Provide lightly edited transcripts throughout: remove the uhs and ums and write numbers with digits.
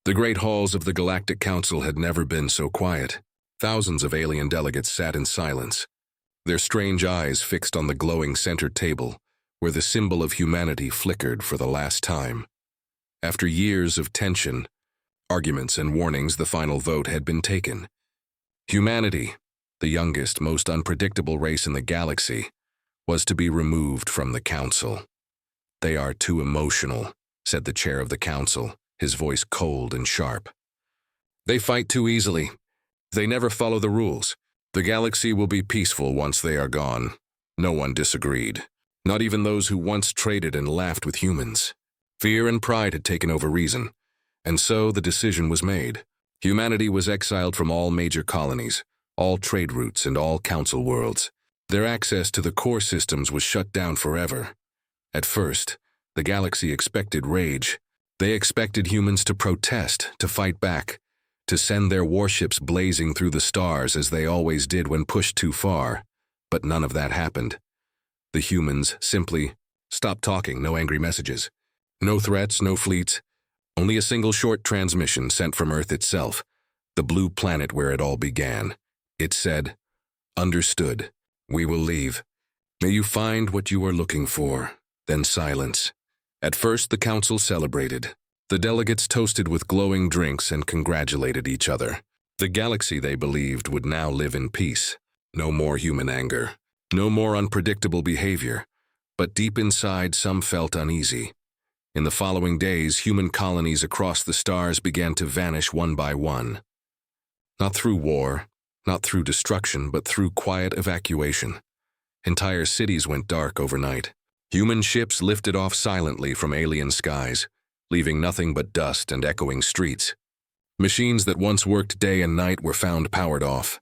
The great halls of the Galactic Council had never been so quiet. Thousands of alien delegates sat in silence, their strange eyes fixed on the glowing center table, where the symbol of humanity flickered for the last time. After years of tension, arguments and warnings, the final vote had been taken. Humanity, the youngest, most unpredictable race in the galaxy, was to be removed from the Council. "They are too emotional," said the chair of the Council, his voice cold and sharp. "They fight too easily. They never follow the rules. The galaxy will be peaceful once they are gone." No one disagreed, not even those who once traded and laughed with humans. Fear and pride had taken over reason, and so the decision was made. Humanity was exiled from all major colonies, all trade routes, and all Council worlds. Their access to the core systems was shut down forever. At first, the galaxy expected rage. They expected humans to protest, to fight back, to send their warships blazing through the stars as they always did when pushed too far. But none of that happened. The humans simply stopped talking, no angry messages. No threats, no fleets, only a single short transmission sent from Earth itself, the blue planet where it all began. It said, "Understood. We will leave. May you find what you are looking for." Then silence. At first, the Council celebrated. The delegates toasted with glowing drinks and congratulated each other. The galaxy, they believed, would now live in peace. No more human anger. No more unpredictable behavior. But deep inside, some felt uneasy. In the following days, human colonies across the stars began to vanish one by one. Not through war, not through destruction, but through quiet evacuation. Entire cities went dark overnight. Human ships lifted off silently from alien skies, leaving nothing but dust and echoing streets. Machines that once worked day and night were found powered off,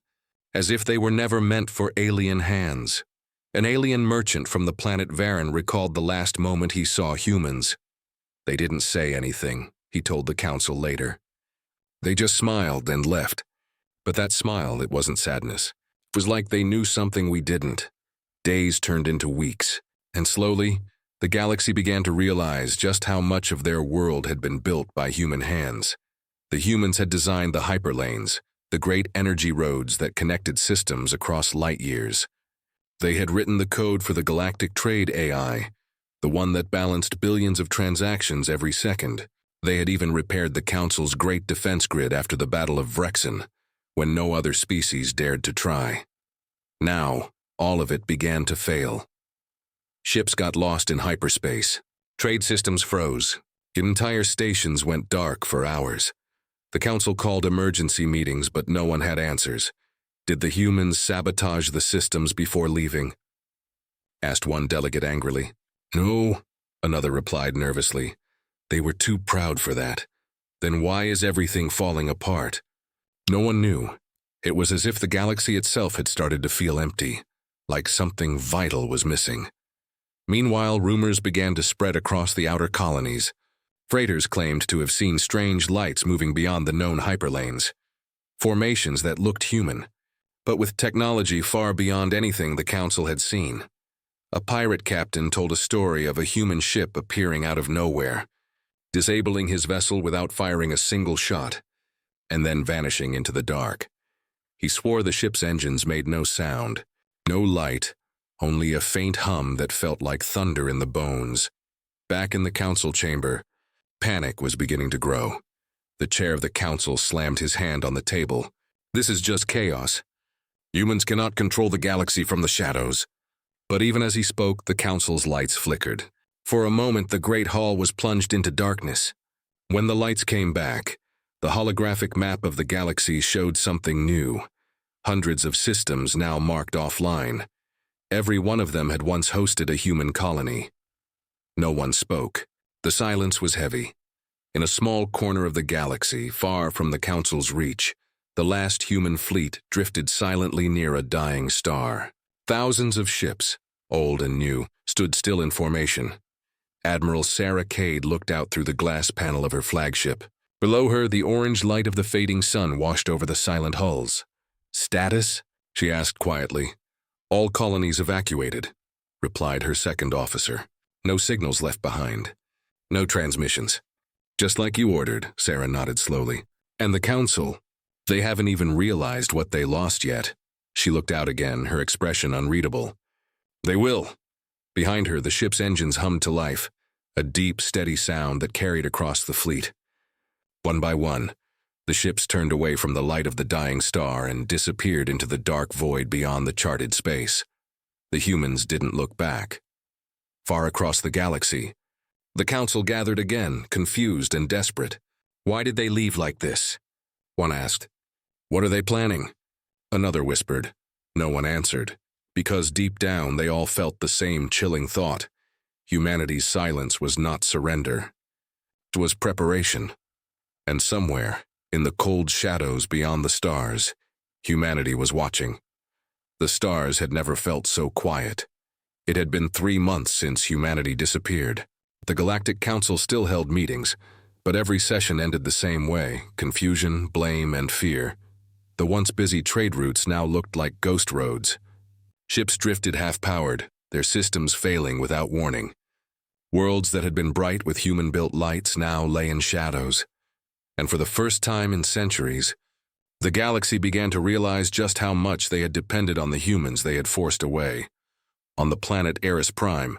as if they were never meant for alien hands. An alien merchant from the planet Varan recalled the last moment he saw humans. "They didn't say anything," he told the Council later. "They just smiled and left." But that smile, it wasn't sadness. It was like they knew something we didn't. Days turned into weeks, and slowly, the galaxy began to realize just how much of their world had been built by human hands. The humans had designed the hyperlanes, the great energy roads that connected systems across light years. They had written the code for the galactic trade AI, the one that balanced billions of transactions every second. They had even repaired the Council's great defense grid after the Battle of Vrexen, when no other species dared to try. Now, all of it began to fail. Ships got lost in hyperspace. Trade systems froze. Entire stations went dark for hours. The Council called emergency meetings, but no one had answers. Did the humans sabotage the systems before leaving? Asked one delegate angrily. "No," another replied nervously. "They were too proud for that. Then why is everything falling apart?" No one knew. It was as if the galaxy itself had started to feel empty, like something vital was missing. Meanwhile, rumors began to spread across the outer colonies. Freighters claimed to have seen strange lights moving beyond the known hyperlanes. Formations that looked human, but with technology far beyond anything the Council had seen. A pirate captain told a story of a human ship appearing out of nowhere, disabling his vessel without firing a single shot, and then vanishing into the dark. He swore the ship's engines made no sound, no light, only a faint hum that felt like thunder in the bones. Back in the Council chamber, panic was beginning to grow. The chair of the Council slammed his hand on the table. "This is just chaos. Humans cannot control the galaxy from the shadows." But even as he spoke, the Council's lights flickered. For a moment, the great hall was plunged into darkness. When the lights came back, the holographic map of the galaxy showed something new. Hundreds of systems now marked offline. Every one of them had once hosted a human colony. No one spoke. The silence was heavy. In a small corner of the galaxy, far from the Council's reach, the last human fleet drifted silently near a dying star. Thousands of ships, old and new, stood still in formation. Admiral Sarah Cade looked out through the glass panel of her flagship. Below her, the orange light of the fading sun washed over the silent hulls. "Status?" she asked quietly. "All colonies evacuated," replied her second officer. "No signals left behind. No transmissions. Just like you ordered, Sarah nodded slowly. And the council? They haven't even realized what they lost yet. She looked out again, her expression unreadable. They will. Behind her, the ship's engines hummed to life, a deep, steady sound that carried across the fleet. One by one, the ships turned away from the light of the dying star and disappeared into the dark void beyond the charted space. The humans didn't look back. Far across the galaxy, the council gathered again, confused and desperate. Why did they leave like this? One asked. What are they planning? Another whispered. No one answered, because deep down they all felt the same chilling thought. Humanity's silence was not surrender. It was preparation. And somewhere, in the cold shadows beyond the stars, humanity was watching. The stars had never felt so quiet. It had been 3 months since humanity disappeared. The Galactic Council still held meetings, but every session ended the same way: confusion, blame, and fear. The once busy trade routes now looked like ghost roads. Ships drifted half-powered, their systems failing without warning. Worlds that had been bright with human-built lights now lay in shadows. And for the first time in centuries, the galaxy began to realize just how much they had depended on the humans they had forced away. On the planet Eris Prime,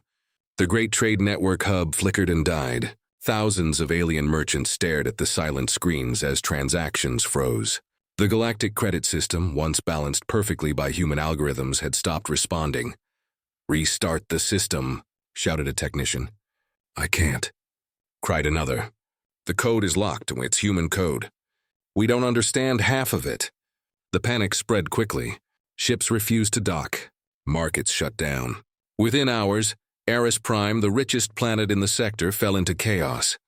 the great trade network hub flickered and died. Thousands of alien merchants stared at the silent screens as transactions froze. The galactic credit system, once balanced perfectly by human algorithms, had stopped responding. "Restart the system," shouted a technician. "I can't," cried another. "The code is locked, it's human code. We don't understand half of it." The panic spread quickly. Ships refused to dock. Markets shut down. Within hours, Eris Prime, the richest planet in the sector, fell into chaos.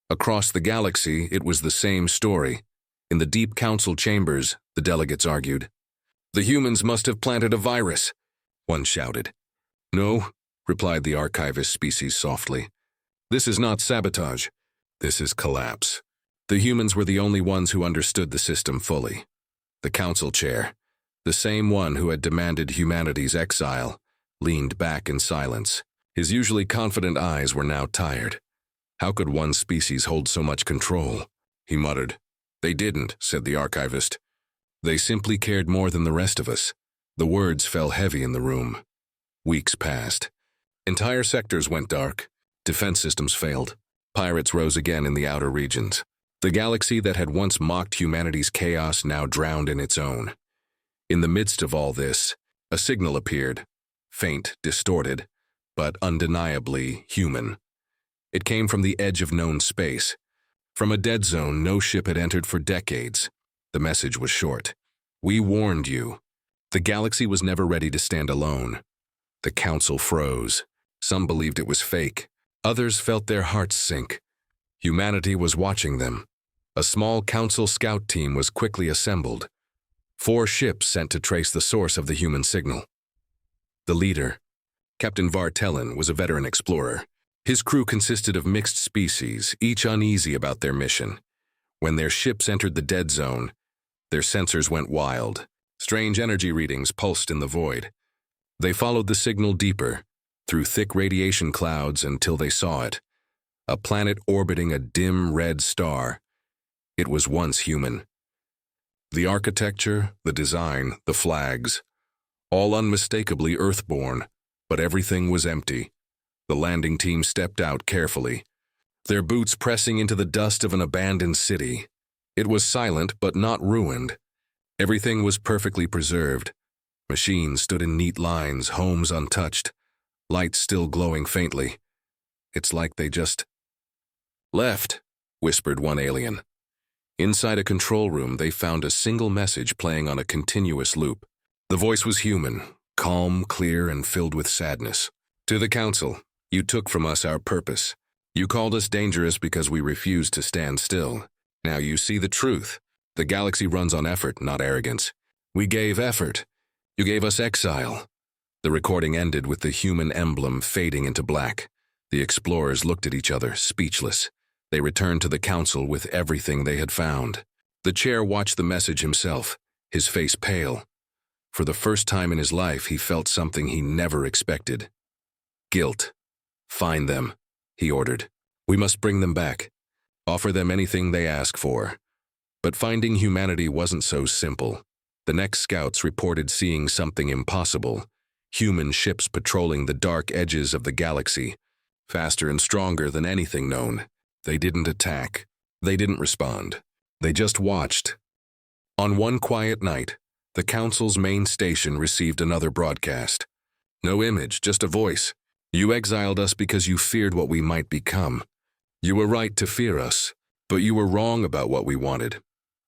Across the galaxy, it was the same story. In the deep council chambers, the delegates argued. "The humans must have planted a virus," one shouted. "No," replied the archivist species softly. "This is not sabotage. This is collapse." The humans were the only ones who understood the system fully. The council chair, the same one who had demanded humanity's exile, leaned back in silence. His usually confident eyes were now tired. How could one species hold so much control? He muttered. "They didn't," said the archivist. "They simply cared more than the rest of us." The words fell heavy in the room. Weeks passed. Entire sectors went dark. Defense systems failed. Pirates rose again in the outer regions. The galaxy that had once mocked humanity's chaos now drowned in its own. In the midst of all this, a signal appeared, faint, distorted, but undeniably human. It came from the edge of known space. From a dead zone no ship had entered for decades. The message was short. "We warned you." The galaxy was never ready to stand alone. The council froze. Some believed it was fake. Others felt their hearts sink. Humanity was watching them. A small council scout team was quickly assembled. 4 ships sent to trace the source of the human signal. The leader, Captain Vartellen, was a veteran explorer. His crew consisted of mixed species, each uneasy about their mission. When their ships entered the dead zone, their sensors went wild. Strange energy readings pulsed in the void. They followed the signal deeper, through thick radiation clouds until they saw it. A planet orbiting a dim red star. It was once human. The architecture, the design, the flags, all unmistakably Earthborn, but everything was empty. The landing team stepped out carefully, their boots pressing into the dust of an abandoned city. It was silent but not ruined. Everything was perfectly preserved. Machines stood in neat lines, homes untouched, lights still glowing faintly. "It's like they just left," whispered one alien. Inside a control room, they found a single message playing on a continuous loop. The voice was human, calm, clear, and filled with sadness. "To the Council, you took from us our purpose. You called us dangerous because we refused to stand still. Now you see the truth. The galaxy runs on effort, not arrogance. We gave effort. You gave us exile." The recording ended with the human emblem fading into black. The explorers looked at each other, speechless. They returned to the Council with everything they had found. The chair watched the message himself, his face pale. For the first time in his life, he felt something he never expected. Guilt. "Find them," he ordered. "We must bring them back." offer them anything they ask for. But finding humanity wasn't so simple. The next scouts reported seeing something impossible: human ships patrolling the dark edges of the galaxy, faster and stronger than anything known. They didn't attack. They didn't respond. They just watched. On one quiet night, the Council's main station received another broadcast. No image, just a voice. You exiled us because you feared what we might become. You were right to fear us, but you were wrong about what we wanted.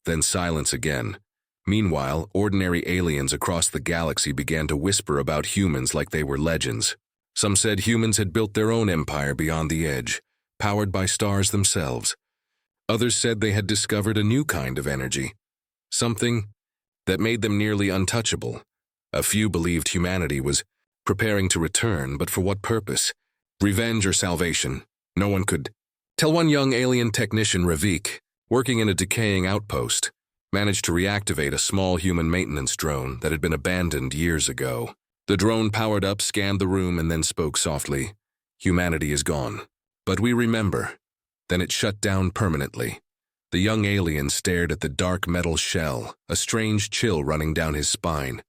Then silence again. Meanwhile, ordinary aliens across the galaxy began to whisper about humans like they were legends. Some said humans had built their own empire beyond the edge, powered by stars themselves. Others said they had discovered a new kind of energy, something that made them nearly untouchable. A few believed humanity was preparing to return, but for what purpose? Revenge or salvation? No one could tell. One young alien technician, Ravik, working in a decaying outpost, managed to reactivate a small human maintenance drone that had been abandoned years ago. The drone powered up, scanned the room, and then spoke softly. Humanity is gone, but we remember. Then it shut down permanently. The young alien stared at the dark metal shell, a strange chill running down his spine.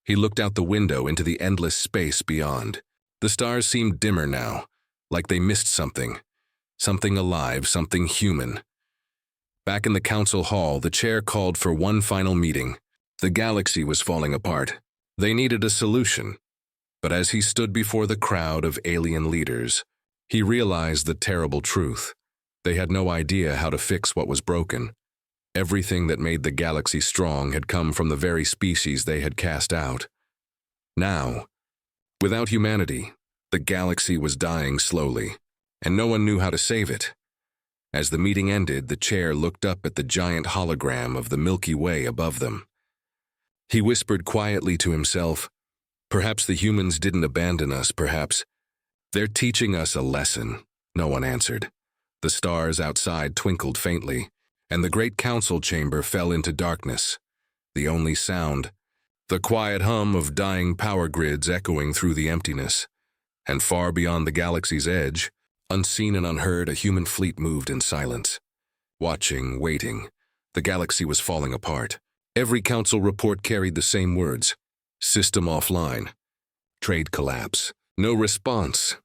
He looked out the window into the endless space beyond. The stars seemed dimmer now, like they missed something. Something alive, something human. Back in the council hall, the chair called for one final meeting. The galaxy was falling apart. They needed a solution. But as he stood before the crowd of alien leaders, he realized the terrible truth. They had no idea how to fix what was broken. Everything that made the galaxy strong had come from the very species they had cast out. Now, without humanity, the galaxy was dying slowly, and no one knew how to save it. As the meeting ended, the chair looked up at the giant hologram of the Milky Way above them. He whispered quietly to himself, "Perhaps the humans didn't abandon us, perhaps they're teaching us a lesson." No one answered. The stars outside twinkled faintly, and the great council chamber fell into darkness. The only sound, the quiet hum of dying power grids echoing through the emptiness. And far beyond the galaxy's edge, unseen and unheard, a human fleet moved in silence. Watching, waiting. The galaxy was falling apart. Every council report carried the same words: system offline. Trade collapse. No response.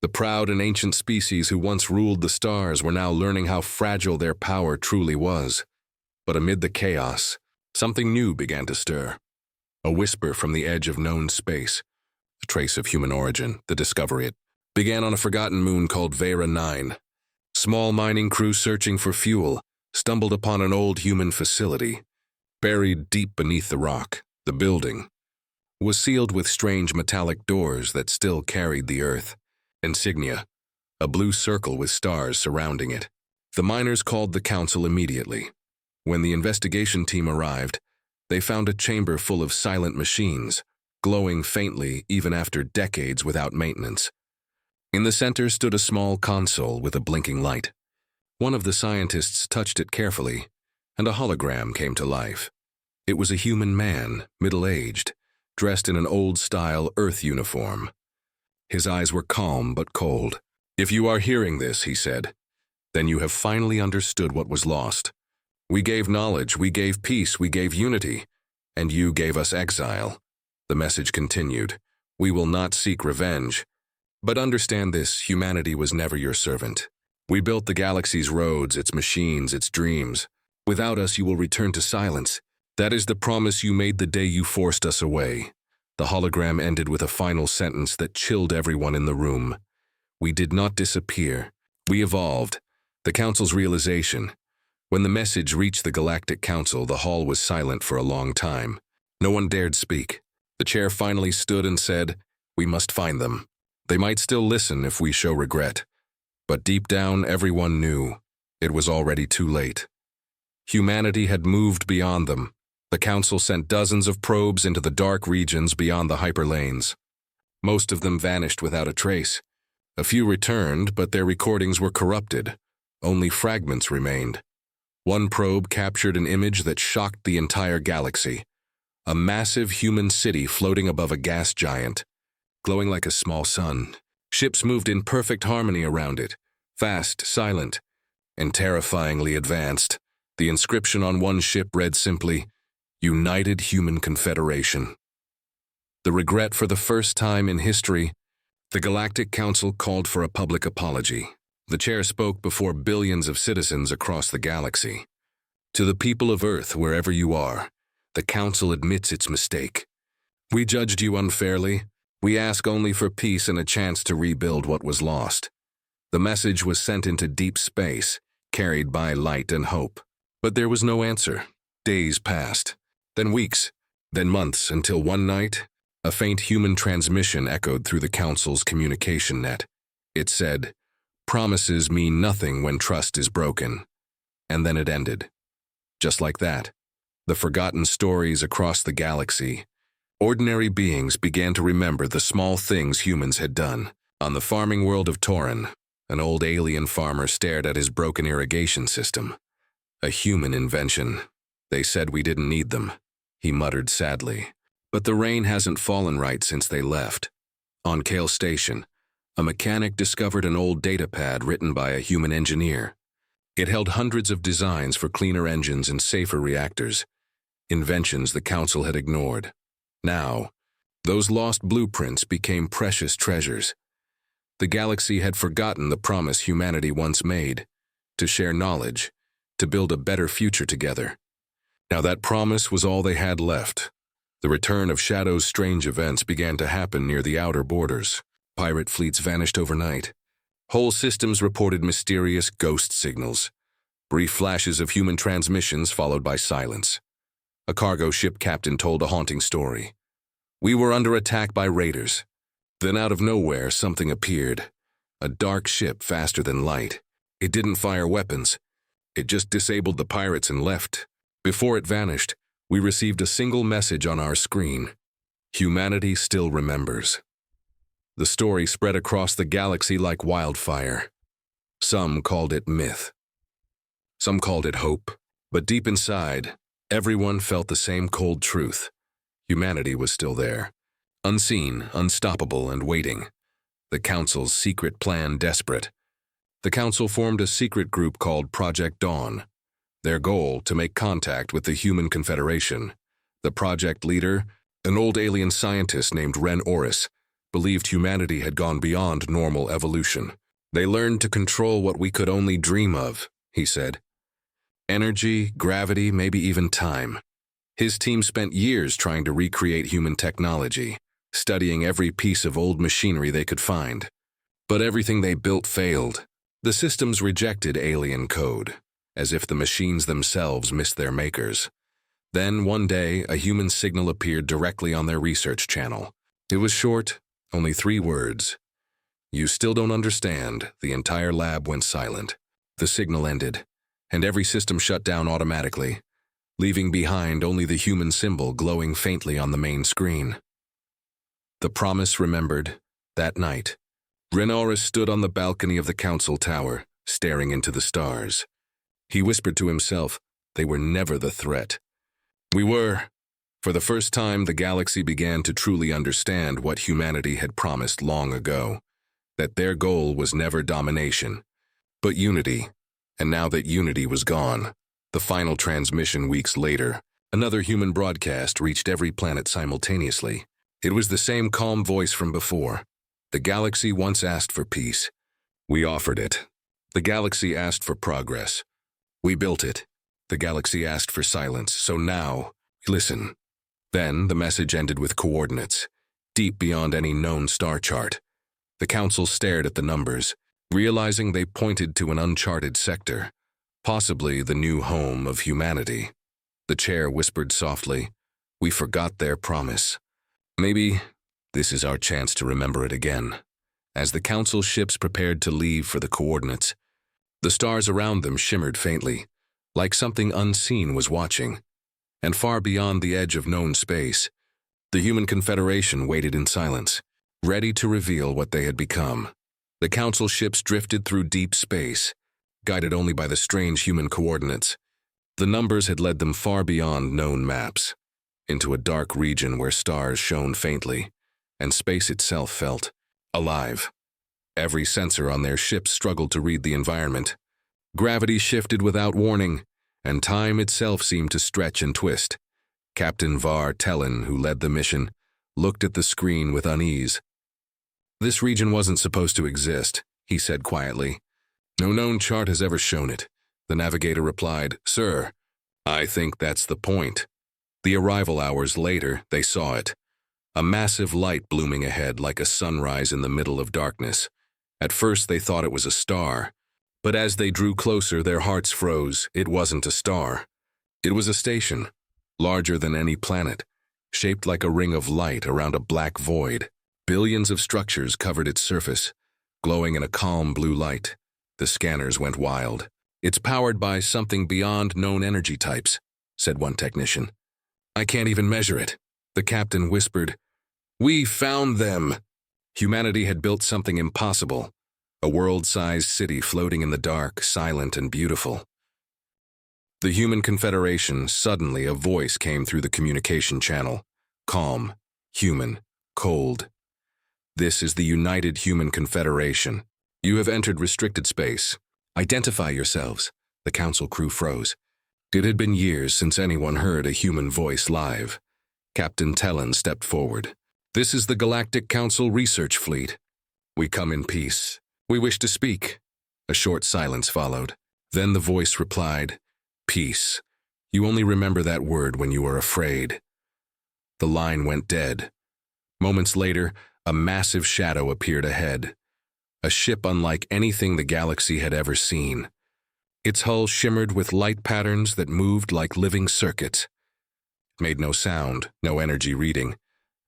The proud and ancient species who once ruled the stars were now learning how fragile their power truly was. But amid the chaos, something new began to stir. A whisper from the edge of known space. A trace of human origin, the discovery it began on a forgotten moon called Vera 9. Small mining crew searching for fuel stumbled upon an old human facility. Buried deep beneath the rock, the building was sealed with strange metallic doors that still carried the earth. Insignia, a blue circle with stars surrounding it. The miners called the council immediately. When the investigation team arrived, they found a chamber full of silent machines, glowing faintly even after decades without maintenance. In the center stood a small console with a blinking light. One of the scientists touched it carefully, and a hologram came to life. It was a human man, middle-aged, dressed in an old-style Earth uniform. His eyes were calm but cold. "If you are hearing this," he said, "then you have finally understood what was lost. We gave knowledge, we gave peace, we gave unity, and you gave us exile." The message continued, "We will not seek revenge. But understand this, humanity was never your servant. We built the galaxy's roads, its machines, its dreams. Without us, you will return to silence. That is the promise you made the day you forced us away." The hologram ended with a final sentence that chilled everyone in the room. "We did not disappear. We evolved." The council's realization. When the message reached the Galactic Council, the hall was silent for a long time. No one dared speak. The chair finally stood and said, "We must find them. They might still listen if we show regret." But deep down, everyone knew it was already too late. Humanity had moved beyond them. The council sent dozens of probes into the dark regions beyond the hyperlanes. Most of them vanished without a trace. A few returned, but their recordings were corrupted. Only fragments remained. One probe captured an image that shocked the entire galaxy. A massive human city floating above a gas giant, glowing like a small sun. Ships moved in perfect harmony around it, fast, silent. and terrifyingly advanced. The inscription on one ship read simply, United Human Confederation. The regret for the first time in history, the Galactic Council called for a public apology. The chair spoke before billions of citizens across the galaxy. To the people of Earth, wherever you are, the Council admits its mistake. We judged you unfairly. We ask only for peace and a chance to rebuild what was lost. The message was sent into deep space, carried by light and hope. But there was no answer. Days passed, then weeks, then months, until one night, a faint human transmission echoed through the Council's communication net. It said, "Promises mean nothing when trust is broken." And then it ended. Just like that. The forgotten stories across the galaxy. Ordinary beings began to remember the small things humans had done. On the farming world of Torin, an old alien farmer stared at his broken irrigation system. A human invention. They said we didn't need them, he muttered sadly. But the rain hasn't fallen right since they left. On Kale Station, a mechanic discovered an old data pad written by a human engineer. It held hundreds of designs for cleaner engines and safer reactors, inventions the Council had ignored. Now, those lost blueprints became precious treasures. The galaxy had forgotten the promise humanity once made, to share knowledge, to build a better future together. Now that promise was all they had left. The return of Shadow's strange events began to happen near the outer borders. Pirate fleets vanished overnight. Whole systems reported mysterious ghost signals. Brief flashes of human transmissions followed by silence. A cargo ship captain told a haunting story. We were under attack by raiders. Then out of nowhere, something appeared. A dark ship faster than light. It didn't fire weapons. It just disabled the pirates and left. Before it vanished, we received a single message on our screen. Humanity still remembers. The story spread across the galaxy like wildfire. Some called it myth. Some called it hope. But deep inside, everyone felt the same cold truth. Humanity was still there. Unseen, unstoppable, and waiting. The Council's secret plan desperate. The Council formed a secret group called Project Dawn. Their goal, to make contact with the Human Confederation. The project leader, an old alien scientist named Ren Oris, believed humanity had gone beyond normal evolution. They learned to control what we could only dream of, he said. Energy, gravity, maybe even time. His team spent years trying to recreate human technology, studying every piece of old machinery they could find. But everything they built failed. The systems rejected alien code, as if the machines themselves missed their makers. Then, one day, a human signal appeared directly on their research channel. It was short, only 3 words. You still don't understand. The entire lab went silent. The signal ended, and every system shut down automatically, leaving behind only the human symbol glowing faintly on the main screen. The promise remembered. That night, Renoris stood on the balcony of the Council Tower, staring into the stars. He whispered to himself, they were never the threat. We were. For the first time, the galaxy began to truly understand what humanity had promised long ago, that their goal was never domination, but unity. And now that unity was gone, the final transmission weeks later, another human broadcast reached every planet simultaneously. It was the same calm voice from before. The galaxy once asked for peace. We offered it. The galaxy asked for progress. We built it. The galaxy asked for silence, so now, listen. Then the message ended with coordinates, deep beyond any known star chart. The Council stared at the numbers, realizing they pointed to an uncharted sector, possibly the new home of humanity. The chair whispered softly, we forgot their promise. Maybe this is our chance to remember it again. As the Council ships prepared to leave for the coordinates, the stars around them shimmered faintly, like something unseen was watching. And far beyond the edge of known space, the Human Confederation waited in silence, ready to reveal what they had become. The Council ships drifted through deep space, guided only by the strange human coordinates. The numbers had led them far beyond known maps, into a dark region where stars shone faintly, and space itself felt alive. Every sensor on their ships struggled to read the environment. Gravity shifted without warning, and time itself seemed to stretch and twist. Captain Var Tellen, who led the mission, looked at the screen with unease. "This region wasn't supposed to exist," he said quietly. "No known chart has ever shown it." The navigator replied, "Sir, I think that's the point." The arrival hours later, they saw it. A massive light blooming ahead like a sunrise in the middle of darkness. At first they thought it was a star, but as they drew closer their hearts froze. It wasn't a star. It was a station, larger than any planet, shaped like a ring of light around a black void. Billions of structures covered its surface, glowing in a calm blue light. The scanners went wild. "It's powered by something beyond known energy types," said one technician. "I can't even measure it." The captain whispered, "We found them." Humanity had built something impossible, a world-sized city floating in the dark, silent and beautiful. The Human Confederation. Suddenly a voice came through the communication channel. Calm, human, cold. "This is the United Human Confederation. You have entered restricted space. Identify yourselves." The council crew froze. It had been years since anyone heard a human voice live. Captain Tellen stepped forward. "This is the Galactic Council research fleet. We come in peace. We wish to speak." A short silence followed. Then the voice replied, "Peace. You only remember that word when you are afraid." The line went dead. Moments later, a massive shadow appeared ahead. A ship unlike anything the galaxy had ever seen. Its hull shimmered with light patterns that moved like living circuits. It made no sound, no energy reading,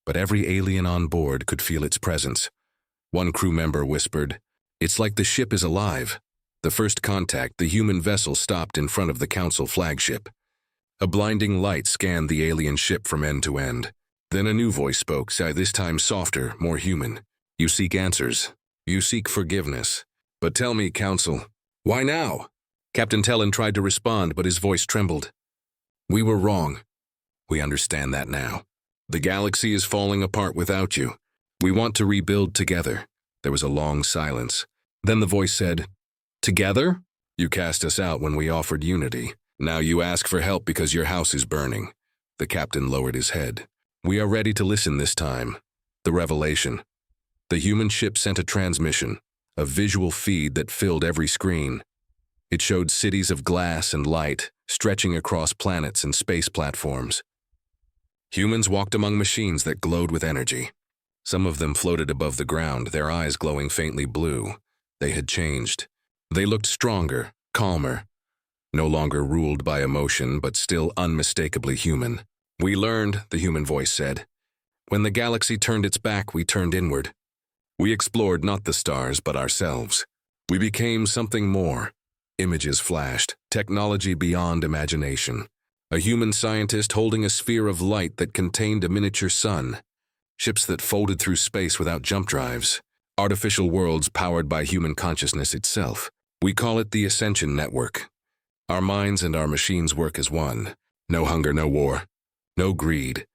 but every alien on board could feel its presence. One crew member whispered, "It's like the ship is alive." The first contact, the human vessel stopped in front of the Council flagship. A blinding light scanned the alien ship from end to end. Then a new voice spoke, this time softer, more human. "You seek answers. You seek forgiveness. But tell me, Council, why now?" Captain Tellen tried to respond, but his voice trembled. "We were wrong. We understand that now. The galaxy is falling apart without you. We want to rebuild together." There was a long silence. Then the voice said, "Together? You cast us out when we offered unity. Now you ask for help because your house is burning." The captain lowered his head. "We are ready to listen this time." The revelation. The human ship sent a transmission, a visual feed that filled every screen. It showed cities of glass and light, stretching across planets and space platforms. Humans walked among machines that glowed with energy. Some of them floated above the ground, their eyes glowing faintly blue. They had changed. They looked stronger, calmer, no longer ruled by emotion, but still unmistakably human. "We learned," the human voice said. "When the galaxy turned its back, we turned inward. We explored not the stars, but ourselves. We became something more." Images flashed, technology beyond imagination. A human scientist holding a sphere of light that contained a miniature sun. Ships that folded through space without jump drives. Artificial worlds powered by human consciousness itself. We call it the Ascension Network. Our minds and our machines work as one. No hunger, no war, no greed.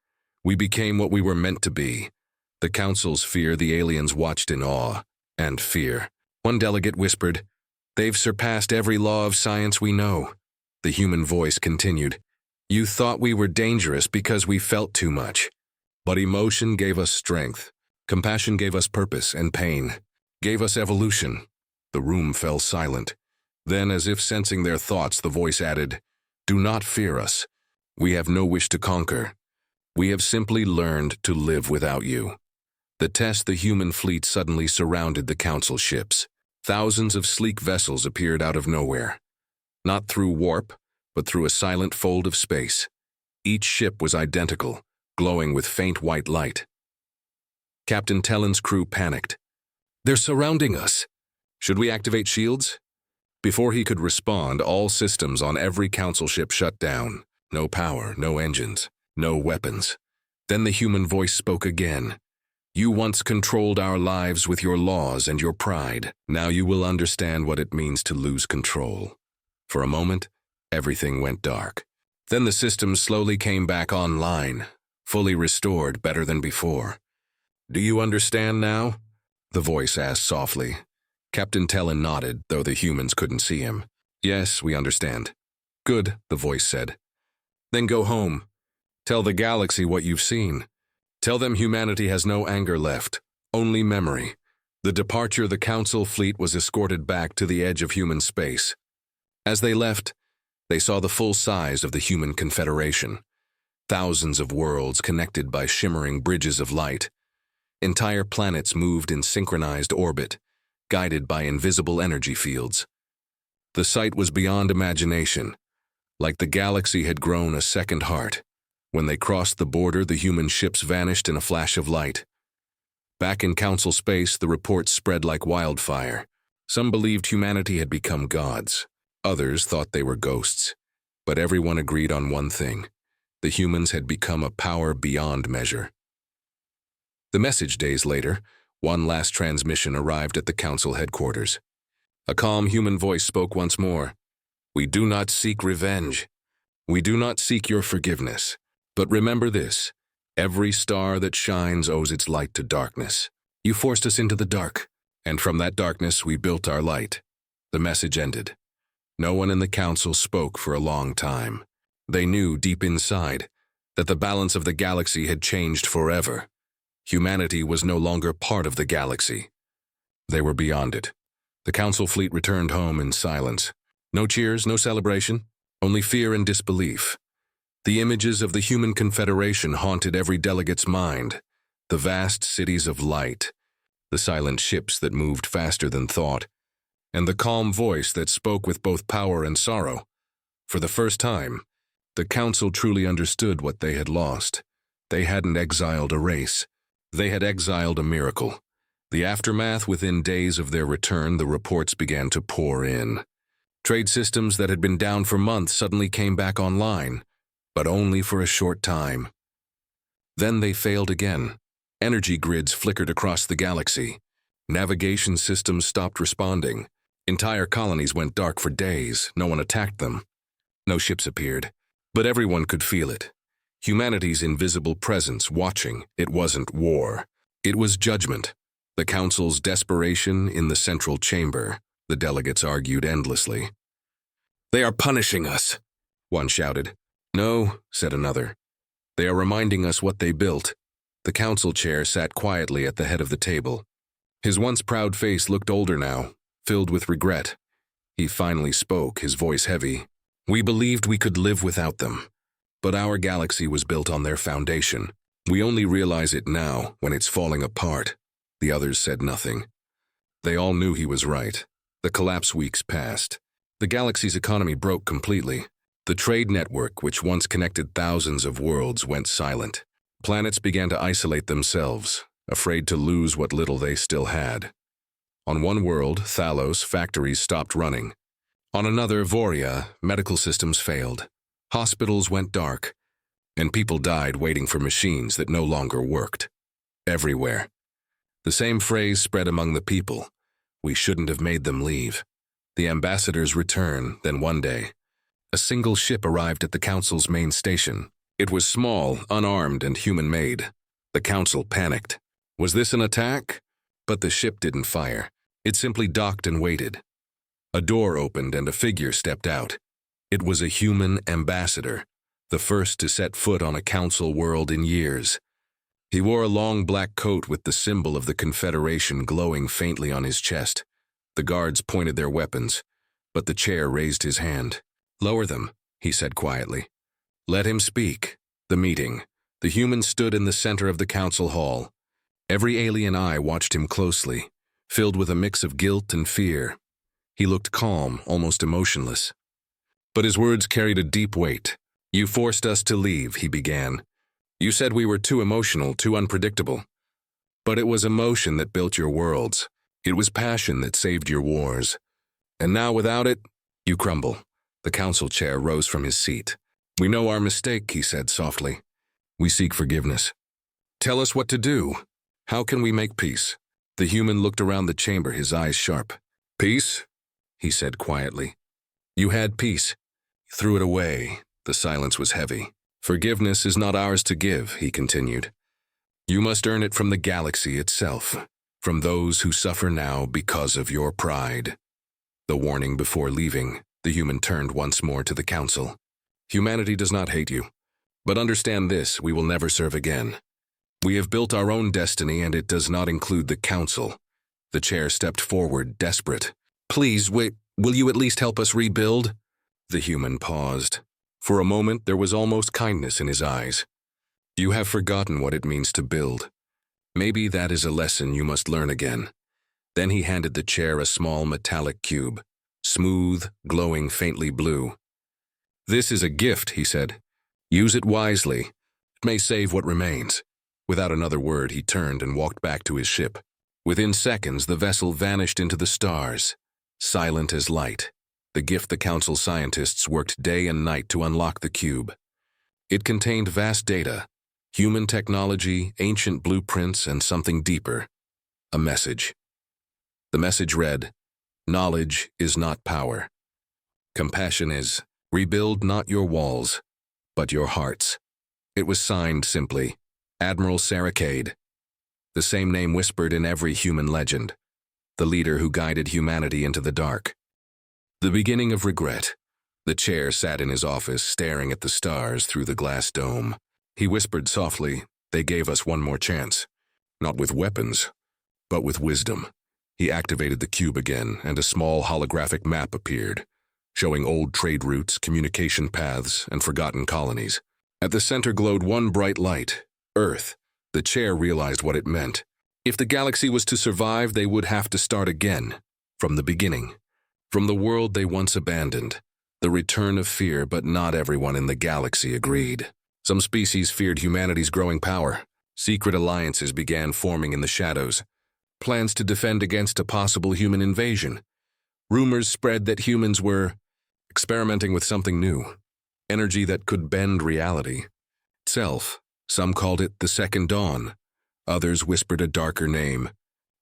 We became what we were meant to be. The Council's fear, the aliens watched in awe and fear. One delegate whispered, "They've surpassed every law of science we know." The human voice continued, "You thought we were dangerous because we felt too much. But emotion gave us strength. Compassion gave us purpose, and pain gave us evolution." The room fell silent. Then, as if sensing their thoughts, the voice added, "Do not fear us. We have no wish to conquer. We have simply learned to live without you." The test, the human fleet suddenly surrounded the Council ships. Thousands of sleek vessels appeared out of nowhere. Not through warp, but through a silent fold of space. Each ship was identical, glowing with faint white light. Captain Tellen's crew panicked. "They're surrounding us. Should we activate shields?" Before he could respond, all systems on every Council ship shut down. No power, no engines, no weapons. Then the human voice spoke again. "You once controlled our lives with your laws and your pride. Now you will understand what it means to lose control." For a moment, everything went dark. Then the systems slowly came back online, fully restored, better than before. "Do you understand now?" the voice asked softly. Captain Tellen nodded, though the humans couldn't see him. Yes, we understand. Good, the voice said. Then go home. Tell the galaxy what you've seen. Tell them humanity has no anger left, only memory. The departure of the Council fleet was escorted back to the edge of human space. As they left, they saw the full size of the human confederation. Thousands of worlds connected by shimmering bridges of light. Entire planets moved in synchronized orbit, guided by invisible energy fields. The sight was beyond imagination, like the galaxy had grown a second heart. When they crossed the border, the human ships vanished in a flash of light. Back in Council space, the reports spread like wildfire. Some believed humanity had become gods. Others thought they were ghosts. But everyone agreed on one thing. The humans had become a power beyond measure. The message days later, one last transmission arrived at the Council headquarters. A calm human voice spoke once more. We do not seek revenge. We do not seek your forgiveness. But remember this, every star that shines owes its light to darkness. You forced us into the dark, and from that darkness we built our light. The message ended. No one in the Council spoke for a long time. They knew deep inside that the balance of the galaxy had changed forever. Humanity was no longer part of the galaxy. They were beyond it. The Council fleet returned home in silence. No cheers, no celebration, only fear and disbelief. The images of the human confederation haunted every delegate's mind. The vast cities of light, the silent ships that moved faster than thought, and the calm voice that spoke with both power and sorrow. For the first time, the Council truly understood what they had lost. They hadn't exiled a race. They had exiled a miracle. The aftermath, within days of their return, the reports began to pour in. Trade systems that had been down for months suddenly came back online, but only for a short time. Then they failed again. Energy grids flickered across the galaxy. Navigation systems stopped responding. Entire colonies went dark for days. No one attacked them. No ships appeared, but everyone could feel it. Humanity's invisible presence watching. It wasn't war. It was judgment. The Council's desperation in the central chamber. The delegates argued endlessly. They are punishing us, one shouted. No, said another. They are reminding us what they built. The Council chair sat quietly at the head of the table. His once proud face looked older now, filled with regret. He finally spoke, his voice heavy. We believed we could live without them. But our galaxy was built on their foundation. We only realize it now, when it's falling apart. The others said nothing. They all knew he was right. The collapse weeks passed. The galaxy's economy broke completely. The trade network, which once connected thousands of worlds, went silent. Planets began to isolate themselves, afraid to lose what little they still had. On one world, Thalos, factories stopped running. On another, Voria, medical systems failed. Hospitals went dark, and people died waiting for machines that no longer worked. Everywhere. The same phrase spread among the people. We shouldn't have made them leave. The ambassadors return, then one day, a single ship arrived at the Council's main station. It was small, unarmed, and human-made. The Council panicked. Was this an attack? But the ship didn't fire. It simply docked and waited. A door opened and a figure stepped out. It was a human ambassador, the first to set foot on a Council world in years. He wore a long black coat with the symbol of the Confederation glowing faintly on his chest. The guards pointed their weapons, but the chair raised his hand. Lower them, he said quietly. Let him speak. The meeting. The human stood in the center of the Council hall. Every alien eye watched him closely, filled with a mix of guilt and fear. He looked calm, almost emotionless. But his words carried a deep weight. You forced us to leave, he began. You said we were too emotional, too unpredictable. But it was emotion that built your worlds. It was passion that saved your wars. And now without it, you crumble. The Council chair rose from his seat. We know our mistake, he said softly. We seek forgiveness. Tell us what to do. How can we make peace? The human looked around the chamber, his eyes sharp. Peace? He said quietly. You had peace. You threw it away. The silence was heavy. Forgiveness is not ours to give, he continued. You must earn it from the galaxy itself, from those who suffer now because of your pride. The warning before leaving. The human turned once more to the council. Humanity does not hate you. But understand this, we will never serve again. We have built our own destiny, and it does not include the council. The chair stepped forward, desperate. Please, wait, will you at least help us rebuild? The human paused. For a moment, there was almost kindness in his eyes. You have forgotten what it means to build. Maybe that is a lesson you must learn again. Then he handed the chair a small metallic cube, smooth, glowing faintly blue. This is a gift, he said. Use it wisely. It may save what remains. Without another word, he turned and walked back to his ship. Within seconds, the vessel vanished into the stars, silent as light. The gift the council scientists worked day and night to unlock the cube. It contained vast data, human technology, ancient blueprints, and something deeper, a message. The message read, knowledge is not power. Compassion is, rebuild not your walls, but your hearts. It was signed simply, Admiral Saracade, the same name whispered in every human legend, the leader who guided humanity into the dark. The beginning of regret. The chair sat in his office, staring at the stars through the glass dome. He whispered softly, they gave us one more chance. Not with weapons, but with wisdom. He activated the cube again, and a small holographic map appeared, showing old trade routes, communication paths, and forgotten colonies. At the center glowed one bright light, Earth. The chair realized what it meant. If the galaxy was to survive, they would have to start again, from the beginning. From the world they once abandoned. The return of fear, but not everyone in the galaxy agreed. Some species feared humanity's growing power. Secret alliances began forming in the shadows. Plans to defend against a possible human invasion. Rumors spread that humans were experimenting with something new. Energy that could bend reality itself. Some called it the Second Dawn. Others whispered a darker name.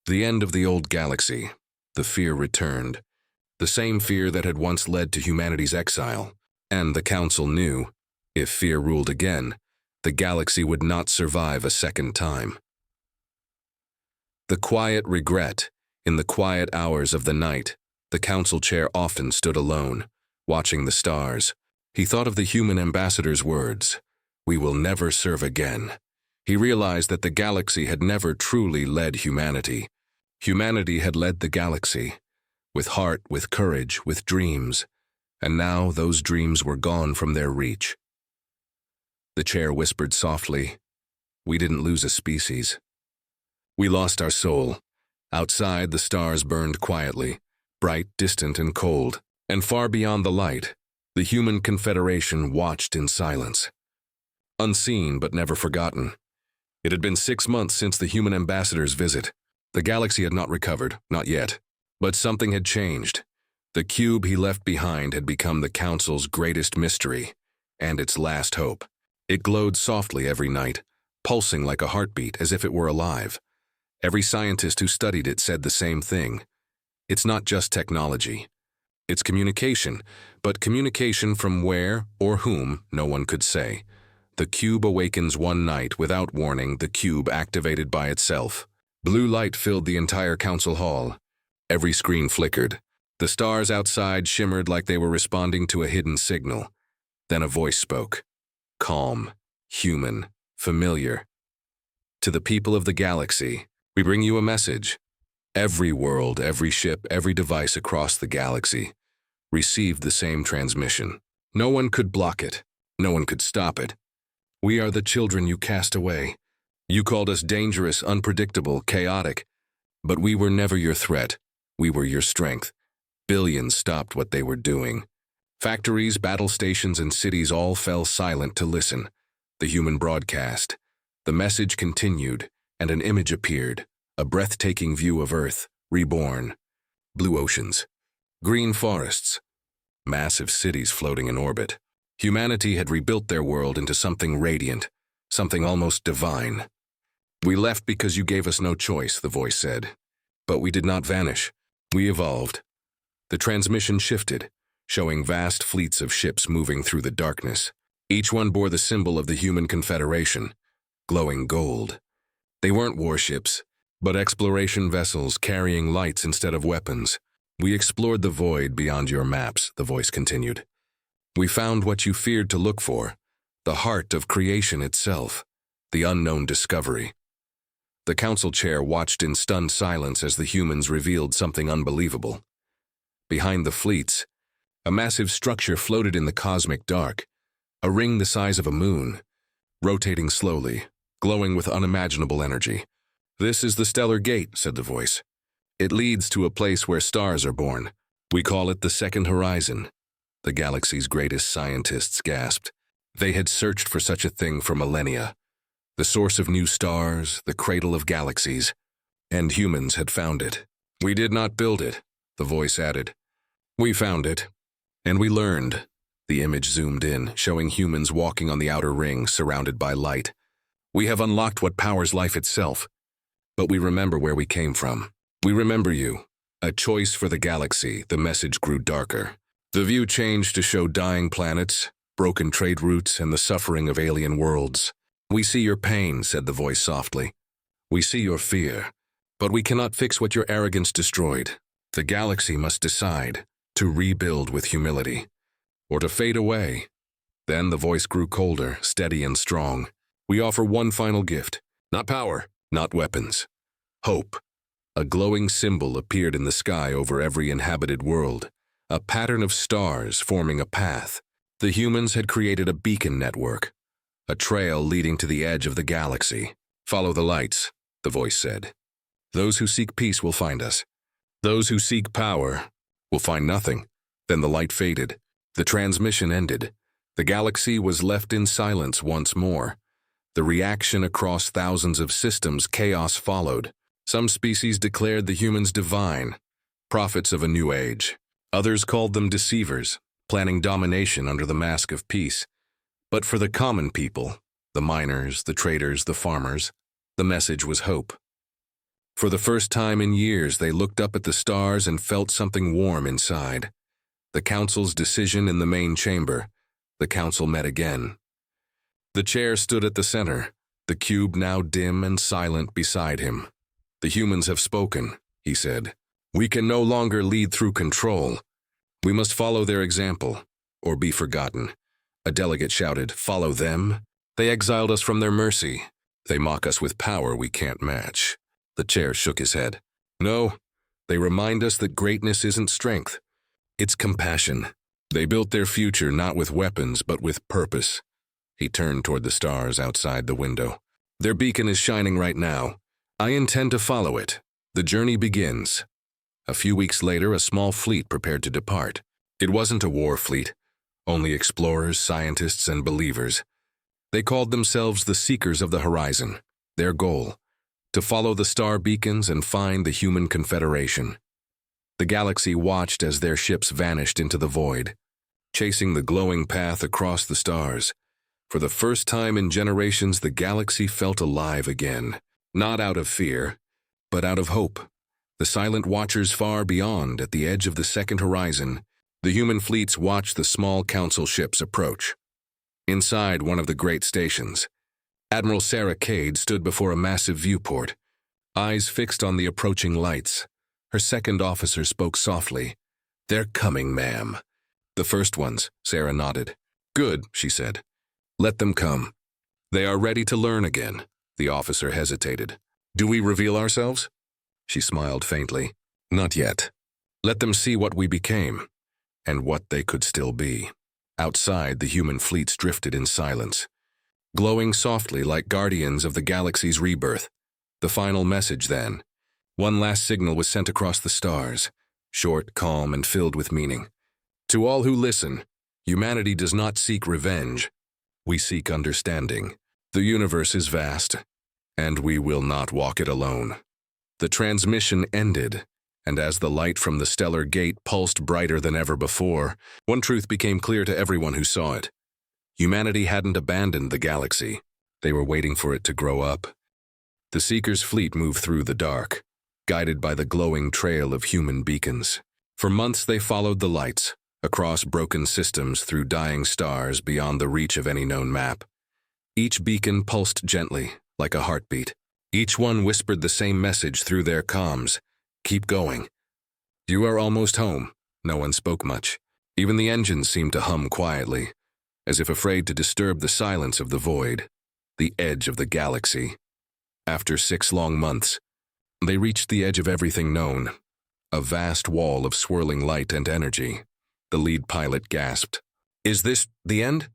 The end of the old galaxy. The fear returned. The same fear that had once led to humanity's exile. And the council knew, if fear ruled again, the galaxy would not survive a second time. The quiet regret. In the quiet hours of the night, the council chair often stood alone, watching the stars. He thought of the human ambassador's words, we will never serve again. He realized that the galaxy had never truly led humanity. Humanity had led the galaxy. With heart, with courage, with dreams, and now those dreams were gone from their reach. The chair whispered softly, we didn't lose a species. We lost our soul. Outside, the stars burned quietly, bright, distant, and cold, and far beyond the light, the human confederation watched in silence. Unseen but never forgotten. It had been 6 months since the human ambassador's visit. The galaxy had not recovered, not yet. But something had changed. The cube he left behind had become the council's greatest mystery, and its last hope. It glowed softly every night, pulsing like a heartbeat as if it were alive. Every scientist who studied it said the same thing. It's not just technology. It's communication, but communication from where or whom no one could say. The cube awakens one night without warning, the cube activated by itself. Blue light filled the entire council hall. Every screen flickered. The stars outside shimmered like they were responding to a hidden signal. Then a voice spoke. Calm, human, familiar. To the people of the galaxy, we bring you a message. Every world, every ship, every device across the galaxy received the same transmission. No one could block it. No one could stop it. We are the children you cast away. You called us dangerous, unpredictable, chaotic. But we were never your threat. We were your strength. Billions stopped what they were doing. Factories, battle stations, and cities all fell silent to listen. The human broadcast. The message continued, and an image appeared, a breathtaking view of Earth, reborn. Blue oceans. Green forests. Massive cities floating in orbit. Humanity had rebuilt their world into something radiant, something almost divine. We left because you gave us no choice, the voice said. But we did not vanish. We evolved. The transmission shifted, showing vast fleets of ships moving through the darkness. Each one bore the symbol of the human confederation, glowing gold. They weren't warships, but exploration vessels carrying lights instead of weapons. We explored the void beyond your maps, the voice continued. We found what you feared to look for, the heart of creation itself, the unknown discovery. The council chair watched in stunned silence as the humans revealed something unbelievable. Behind the fleets, a massive structure floated in the cosmic dark, a ring the size of a moon, rotating slowly, glowing with unimaginable energy. "This is the Stellar Gate," said the voice. "It leads to a place where stars are born. We call it the Second Horizon." The galaxy's greatest scientists gasped. They had searched for such a thing for millennia. The source of new stars, the cradle of galaxies. And humans had found it. "We did not build it," the voice added. "We found it. And we learned." The image zoomed in, showing humans walking on the outer ring, surrounded by light. "We have unlocked what powers life itself. But we remember where we came from. We remember you. A choice for the galaxy." The message grew darker. The view changed to show dying planets, broken trade routes, and the suffering of alien worlds. "We see your pain," said the voice softly. "We see your fear. But we cannot fix what your arrogance destroyed. The galaxy must decide to rebuild with humility, or to fade away." Then the voice grew colder, steady and strong. "We offer one final gift. Not power, not weapons. Hope." A glowing symbol appeared in the sky over every inhabited world, a pattern of stars forming a path. The humans had created a beacon network, a trail leading to the edge of the galaxy. "Follow the lights," the voice said. "Those who seek peace will find us. Those who seek power will find nothing." Then the light faded. The transmission ended. The galaxy was left in silence once more. The reaction across thousands of systems, chaos followed. Some species declared the humans divine, prophets of a new age. Others called them deceivers, planning domination under the mask of peace. But for the common people, the miners, the traders, the farmers, the message was hope. For the first time in years, they looked up at the stars and felt something warm inside. The council's decision in the main chamber. The council met again. The chair stood at the center, the cube now dim and silent beside him. "The humans have spoken," he said. "We can no longer lead through control. We must follow their example, or be forgotten." A delegate shouted, "Follow them? They exiled us from their mercy. They mock us with power we can't match." The chair shook his head. "No, they remind us that greatness isn't strength. It's compassion. They built their future not with weapons, but with purpose." He turned toward the stars outside the window. "Their beacon is shining right now. I intend to follow it. The journey begins." A few weeks later, a small fleet prepared to depart. It wasn't a war fleet, only explorers, scientists, and believers. They called themselves the Seekers of the Horizon. Their goal, to follow the star beacons and find the human confederation. The galaxy watched as their ships vanished into the void, chasing the glowing path across the stars. For the first time in generations, the galaxy felt alive again. Not out of fear, but out of hope. The silent watchers far beyond, at the edge of the Second Horizon, the human fleets watched the small council ships approach. Inside one of the great stations, Admiral Sarah Cade stood before a massive viewport, eyes fixed on the approaching lights. Her second officer spoke softly. "They're coming, ma'am." "The first ones," Sarah nodded. "Good," she said. "Let them come. They are ready to learn again." The officer hesitated. "Do we reveal ourselves?" She smiled faintly. "Not yet. Let them see what we became, and what they could still be." Outside, the human fleets drifted in silence, glowing softly like guardians of the galaxy's rebirth. The final message then. One last signal was sent across the stars, short, calm, and filled with meaning. "To all who listen, humanity does not seek revenge. We seek understanding. The universe is vast, and we will not walk it alone." The transmission ended, and as the light from the stellar gate pulsed brighter than ever before, one truth became clear to everyone who saw it. Humanity hadn't abandoned the galaxy. They were waiting for it to grow up. The Seeker's fleet moved through the dark, guided by the glowing trail of human beacons. For months they followed the lights, across broken systems through dying stars beyond the reach of any known map. Each beacon pulsed gently, like a heartbeat. Each one whispered the same message through their comms. "Keep going. "You are almost home." No one spoke much. Even the engines seemed to hum quietly, as if afraid to disturb the silence of the void, the edge of the galaxy. After 6 long months, they reached the edge of everything known, a vast wall of swirling light and energy. The lead pilot gasped. "Is this the end?"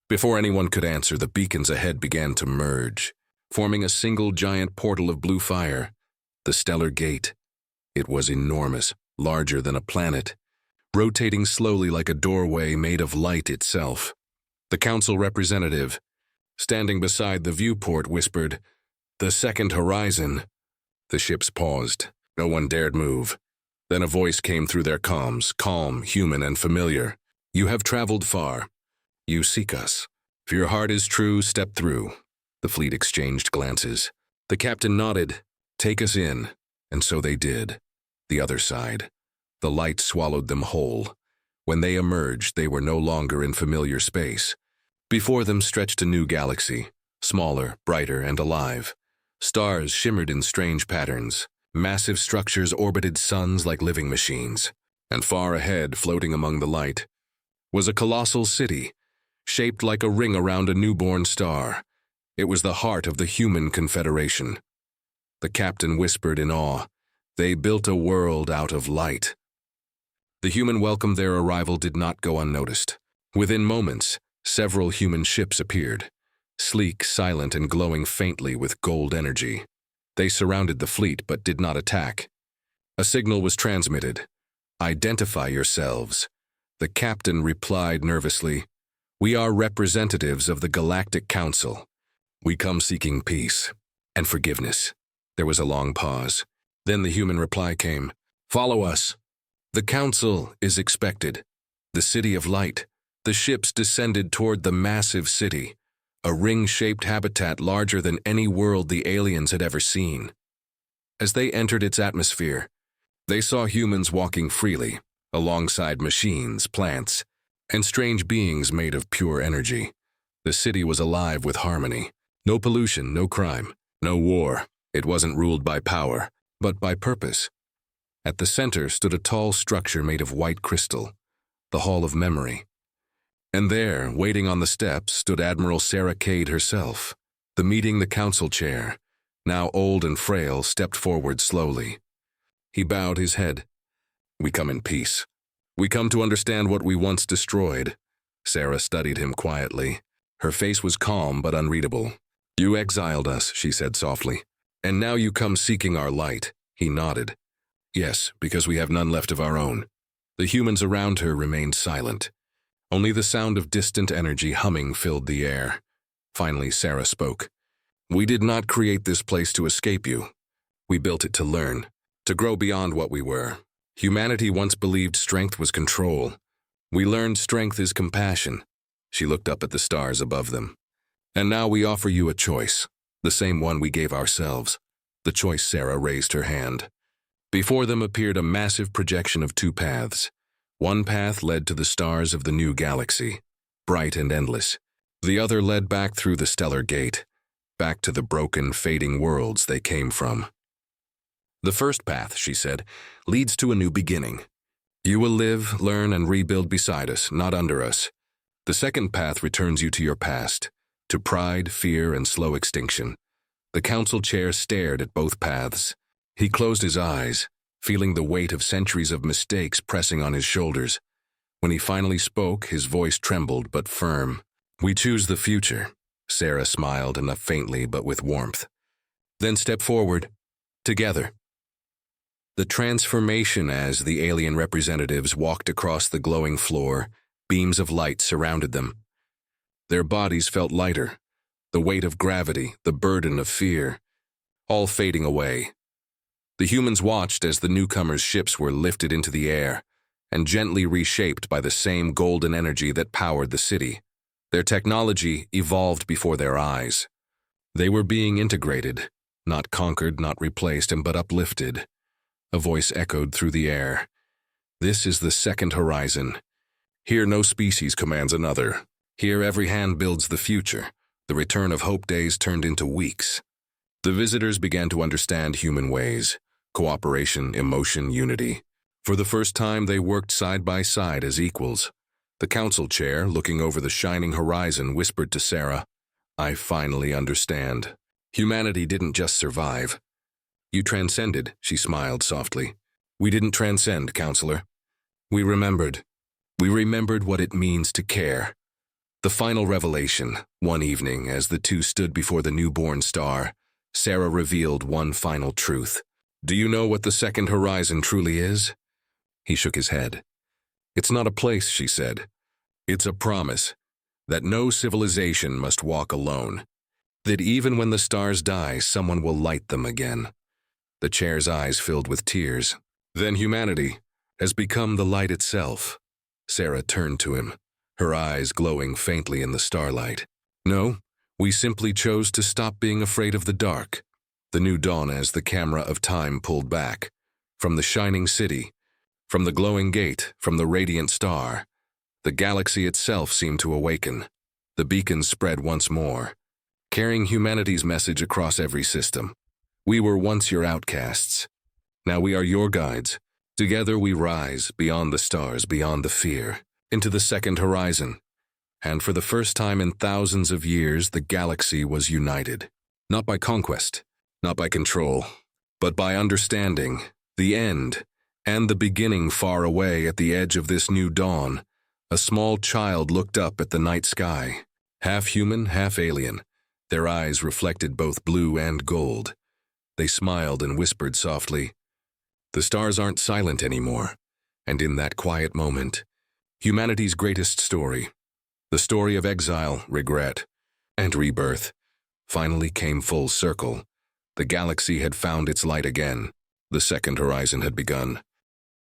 Before anyone could answer, the beacons ahead began to merge, forming a single giant portal of blue fire. The stellar gate. It was enormous, larger than a planet, rotating slowly like a doorway made of light itself. The council representative, standing beside the viewport, whispered, "The second horizon." The ships paused. No one dared move. Then a voice came through their comms, calm, human, and familiar. "You have traveled far. You seek us. If your heart is true, step through." The fleet exchanged glances. The captain nodded. "Take us in." And so they did. The other side. The light swallowed them whole. When they emerged, they were no longer in familiar space. Before them stretched a new galaxy, smaller, brighter, and alive. Stars shimmered in strange patterns. Massive structures orbited suns like living machines. And far ahead, floating among the light, was a colossal city, shaped like a ring around a newborn star. It was the heart of the human confederation. The captain whispered in awe, "They built a world out of light." The human welcome their arrival did not go unnoticed. Within moments, several human ships appeared, sleek, silent, and glowing faintly with gold energy. They surrounded the fleet but did not attack. A signal was transmitted. "Identify yourselves." The captain replied nervously, "We are representatives of the Galactic Council. We come seeking peace and forgiveness." There was a long pause. Then the human reply came, "Follow us. The council is expected." The city of light. The ships descended toward the massive city, a ring-shaped habitat larger than any world the aliens had ever seen. As they entered its atmosphere, they saw humans walking freely, alongside machines, plants, and strange beings made of pure energy. The city was alive with harmony. No pollution, no crime, no war. It wasn't ruled by power, but by purpose. At the center stood a tall structure made of white crystal, the Hall of Memory. And there, waiting on the steps, stood Admiral Sarah Cade herself. The council chair, now old and frail, stepped forward slowly. He bowed his head. "We come in peace. We come to understand what we once destroyed." Sarah studied him quietly. Her face was calm but unreadable. "You exiled us," she said softly. "And now you come seeking our light." He nodded. "Yes, because we have none left of our own." The humans around her remained silent. Only the sound of distant energy humming filled the air. Finally, Sarah spoke. "We did not create this place to escape you. We built it to learn, to grow beyond what we were. Humanity once believed strength was control. We learned strength is compassion." She looked up at the stars above them. "And now we offer you a choice, the same one we gave ourselves." The choice. Sarah raised her hand. Before them appeared a massive projection of 2 paths. One path led to the stars of the new galaxy, bright and endless. The other led back through the stellar gate, back to the broken, fading worlds they came from. "The first path," she said, "leads to a new beginning. You will live, learn, and rebuild beside us, not under us. The second path returns you to your past, to pride, fear, and slow extinction." The council chair stared at both paths. He closed his eyes, feeling the weight of centuries of mistakes pressing on his shoulders. When he finally spoke, his voice trembled but firm. "We choose the future." Sarah smiled, enough faintly but with warmth. "Then step forward, together." The transformation. As the alien representatives walked across the glowing floor, beams of light surrounded them. Their bodies felt lighter, the weight of gravity, the burden of fear, all fading away. The humans watched as the newcomers' ships were lifted into the air and gently reshaped by the same golden energy that powered the city. Their technology evolved before their eyes. They were being integrated, not conquered, not replaced, but uplifted. A voice echoed through the air. "This is the second horizon. Here no species commands another. Here every hand builds the future." The return of hope days turned into weeks. The visitors began to understand human ways, cooperation, emotion, unity. For the first time, they worked side by side as equals. The council chair, looking over the shining horizon, whispered to Sarah, "I finally understand. Humanity didn't just survive. You transcended," she smiled softly. "We didn't transcend, counselor. We remembered. We remembered what it means to care." The final revelation, one evening, as the two stood before the newborn star, Sarah revealed one final truth. "Do you know what the second horizon truly is?" He shook his head. "It's not a place," she said. "It's a promise that no civilization must walk alone, that even when the stars die, someone will light them again." The chair's eyes filled with tears. "Then humanity has become the light itself." Sarah turned to him, her eyes glowing faintly in the starlight. "No, we simply chose to stop being afraid of the dark." The new dawn as the camera of time pulled back. From the shining city, from the glowing gate, from the radiant star, the galaxy itself seemed to awaken. The beacon spread once more, carrying humanity's message across every system. "We were once your outcasts. Now we are your guides. Together we rise, beyond the stars, beyond the fear, into the second horizon." And for the first time in thousands of years, the galaxy was united. Not by conquest, not by control, but by understanding. The end, and the beginning far away at the edge of this new dawn. A small child looked up at the night sky, half human, half alien. Their eyes reflected both blue and gold. They smiled and whispered softly, "The stars aren't silent anymore." And in that quiet moment, humanity's greatest story, the story of exile, regret, and rebirth, finally came full circle. The galaxy had found its light again. The second horizon had begun.